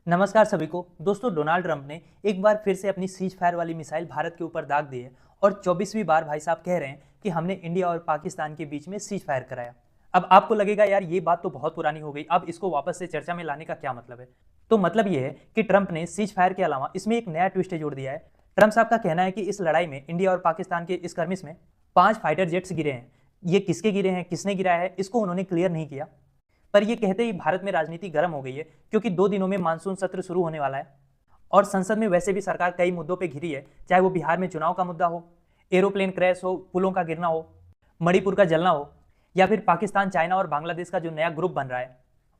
नमस्कार सभी को। दोस्तों, डोनाल्ड ट्रंप ने एक बार फिर से अपनी सीज फायर वाली मिसाइल भारत के ऊपर दाग दी है और 24वीं बार भाई साहब कह रहे हैं कि हमने इंडिया और पाकिस्तान के बीच में सीज फायर कराया। अब आपको लगेगा यार ये बात तो बहुत पुरानी हो गई, अब इसको वापस से चर्चा में लाने का क्या मतलब है। तो मतलब ये है कि ट्रंप ने सीज फायर के अलावा इसमें एक नया ट्विस्ट जोड़ दिया है। ट्रंप साहब का कहना है कि इस लड़ाई में इंडिया और पाकिस्तान के इस skirmish में 5 फाइटर जेट्स गिरे हैं। ये किसके गिरे हैं, किसने गिराया है, इसको उन्होंने क्लियर नहीं किया। पर ये कहते ही भारत में राजनीति गर्म हो गई है, क्योंकि 2 दिनों में मानसून सत्र शुरू होने वाला है और संसद में वैसे भी सरकार कई मुद्दों पे घिरी है, चाहे वो बिहार में चुनाव का मुद्दा हो, एरोप्लेन क्रैश हो, पुलों का गिरना हो, मणिपुर का जलना हो, या फिर पाकिस्तान, चाइना और बांग्लादेश का जो नया ग्रुप बन रहा है।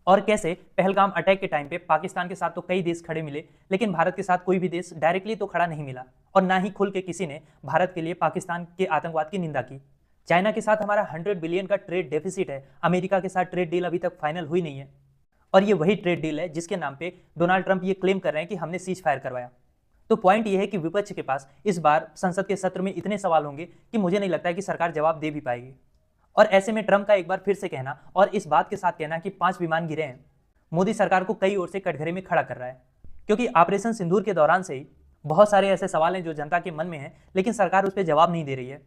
और कैसे पहलगाम अटैक के टाइम पे पाकिस्तान के साथ तो कई देश खड़े मिले, लेकिन भारत के साथ कोई भी देश डायरेक्टली तो खड़ा नहीं मिला और ना ही खुल के किसी ने भारत के लिए पाकिस्तान के आतंकवाद की निंदा की। चाइना के साथ हमारा 100 बिलियन का ट्रेड डेफिसिट है, अमेरिका के साथ ट्रेड डील अभी तक फाइनल हुई नहीं है और ये वही ट्रेड डील है जिसके नाम पे डोनाल्ड ट्रंप ये क्लेम कर रहे हैं कि हमने सीज फायर करवाया। तो पॉइंट ये है कि विपक्ष के पास इस बार संसद के सत्र में इतने सवाल होंगे कि मुझे नहीं लगता है कि सरकार जवाब दे भी पाएगी। और ऐसे में ट्रंप का एक बार फिर से कहना और इस बात के साथ कहना कि 5 विमान गिरे हैं, मोदी सरकार को कई ओर से कटघरे में खड़ा कर रहा है। क्योंकि ऑपरेशन सिंदूर के दौरान से ही बहुत सारे ऐसे सवाल हैं जो जनता के मन में हैं, लेकिन सरकार उस पर जवाब नहीं दे रही है।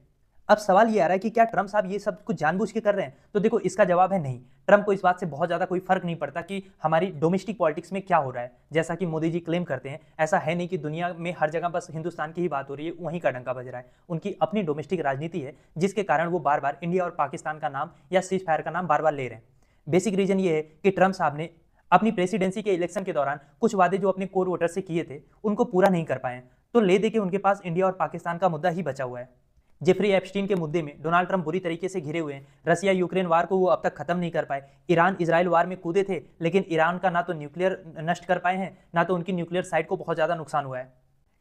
अब सवाल ये आ रहा है कि क्या ट्रंप साहब ये सब कुछ जानबूझ के कर रहे हैं? तो देखो, इसका जवाब है नहीं। ट्रंप को इस बात से बहुत ज्यादा कोई फर्क नहीं पड़ता कि हमारी डोमेस्टिक पॉलिटिक्स में क्या हो रहा है। जैसा कि मोदी जी क्लेम करते हैं, ऐसा है नहीं कि दुनिया में हर जगह बस हिंदुस्तान की ही बात हो रही है, वहीं का डंका बज रहा है। उनकी अपनी डोमेस्टिक राजनीति है, जिसके कारण वो बार बार इंडिया और पाकिस्तान का नाम या सीज फायर का नाम बार बार ले रहे हैं। बेसिक रीजन ये है कि ट्रंप साहब ने अपनी प्रेसिडेंसी के इलेक्शन के दौरान कुछ वादे जो अपने कोर वोटर से किए थे उनको पूरा नहीं कर पाए, तो ले दे के उनके पास इंडिया और पाकिस्तान का मुद्दा ही बचा हुआ है। जेफरी एप्स्टीन के मुद्दे में डोनाल्ड ट्रंप बुरी तरीके से घिरे हुए हैं। रसिया यूक्रेन वार को वो अब तक खत्म नहीं कर पाए। ईरान इजराइल वार में कूदे थे, लेकिन ईरान का ना तो न्यूक्लियर नष्ट कर पाए हैं, ना तो उनकी न्यूक्लियर साइट को बहुत ज्यादा नुकसान हुआ है।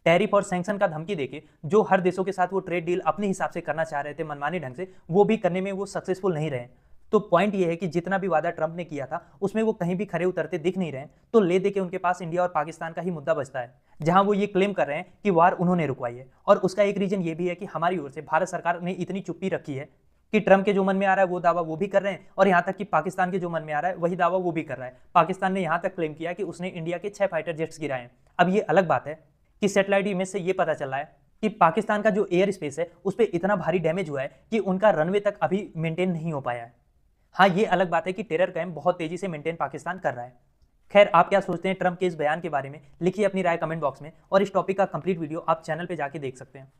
टैरिफ और सैंक्शन का धमकी देके जो हर देशों के साथ वो ट्रेड डील अपने हिसाब से करना चाह रहे थे मनमाने ढंग से, वो भी करने में वो सक्सेसफुल नहीं रहे। तो पॉइंट ये है कि जितना भी वादा ट्रंप ने किया था उसमें वो कहीं भी खरे उतरते दिख नहीं रहे, तो ले दे के उनके पास इंडिया और पाकिस्तान का ही मुद्दा बचता है, जहां वो ये क्लेम कर रहे हैं कि वार उन्होंने रुकवाई है। और उसका एक रीजन ये भी है कि हमारी ओर से भारत सरकार ने इतनी चुप्पी रखी है कि ट्रंप के जो मन में आ रहा है वो दावा वो भी कर रहे हैं, और यहाँ तक कि पाकिस्तान के जो मन में आ रहा है वही दावा वो भी कर रहा है। पाकिस्तान ने यहाँ तक क्लेम किया कि उसने इंडिया के 6 फाइटर जेट्स गिराए हैं। अब ये अलग बात है कि सैटेलाइट इमेज से ये पता चल रहा है कि पाकिस्तान का जो एयर स्पेस है उस पर इतना भारी डैमेज हुआ है कि उनका रनवे तक अभी मेंटेन नहीं हो पाया है। हाँ, ये अलग बात है कि टेरर कैंप बहुत तेजी से मेंटेन पाकिस्तान कर रहा है। खैर, आप क्या सोचते हैं ट्रंप के इस बयान के बारे में? लिखिए अपनी राय कमेंट बॉक्स में, और इस टॉपिक का कंप्लीट वीडियो आप चैनल पे जाके देख सकते हैं।